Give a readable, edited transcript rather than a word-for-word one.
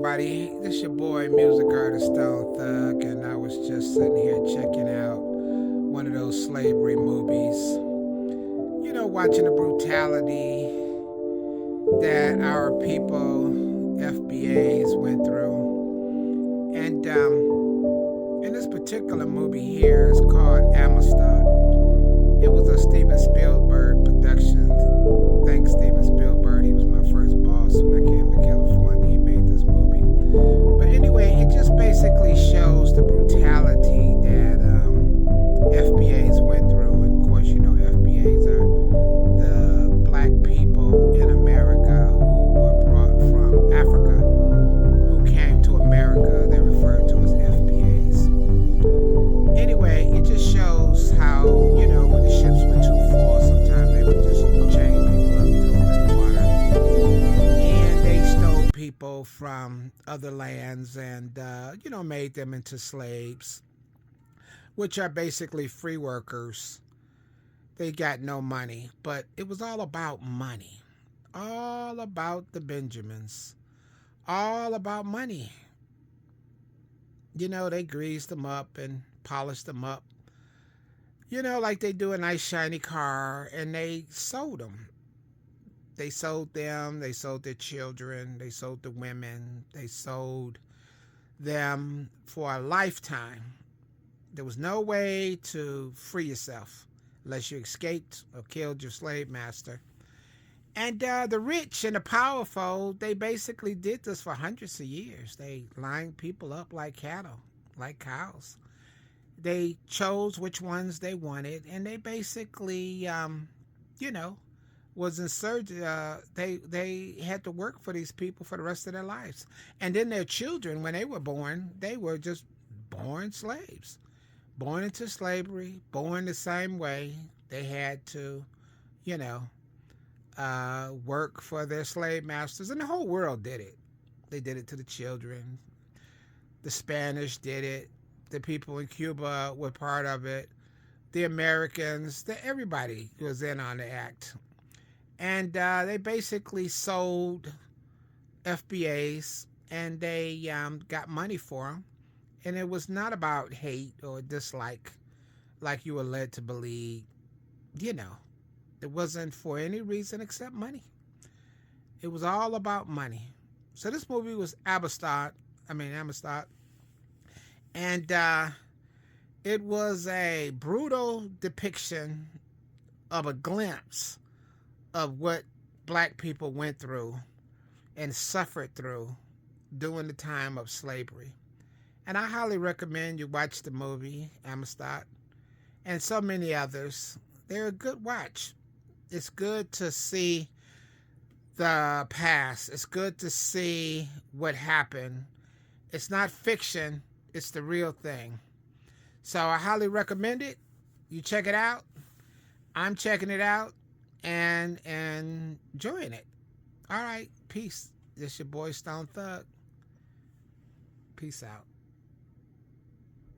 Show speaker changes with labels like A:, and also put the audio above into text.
A: everybody? This your boy, music artist Stone Thug, and I was just sitting here checking out one of those slavery movies. You know, watching the brutality that our people, FBAs, went through. And in this particular movie here, it's called Amistad. It was a Steven Spielberg production. Thanks, Steven Spielberg. He was my first boss when I came to California. He made this movie. But anyway, it just basically shows the brutality that FBAs went through. And of course, you know, FBAs are the black people in America who were brought from Africa, who came to America. They're referred to as FBAs. Anyway, it just shows how, you know, when the ships were too full, sometimes they would just chain people up, throw them in the water. And they stole people from other lands and, you know, made them into slaves, which are basically free workers. They got no money, but it was all about money. All about the Benjamins. All about money. You know, they greased them up and polished them up. You know, like they do a nice shiny car, and they sold them. They sold them, they sold their children, they sold the women, they sold them for a lifetime. There was no way to free yourself unless you escaped or killed your slave master. And the rich and the powerful, they basically did this for hundreds of years. They lined people up like cattle, like cows. They chose which ones they wanted, and they basically, you know, was insurgent. They had to work for these people for the rest of their lives. And then their children, when they were born, they were just born slaves, born into slavery, born the same way. They had to, you know, work for their slave masters, and the whole world did it. They did it to the children. The Spanish did it. The people in Cuba were part of it. The Americans, everybody was in on the act. And they basically sold FBAs, and they got money for them. And it was not about hate or dislike like you were led to believe. You know, it wasn't for any reason except money. It was all about money. So this movie was Amistad. And it was a brutal depiction of a glimpse of what black people went through and suffered through during the time of slavery. And I highly recommend you watch the movie Amistad and so many others. They're a good watch. It's good to see the past. It's good to see what happened. It's not fiction. It's the real thing. So I highly recommend it. You check it out. I'm checking it out and enjoying it. All right. Peace. This your boy Stone Thug. Peace out.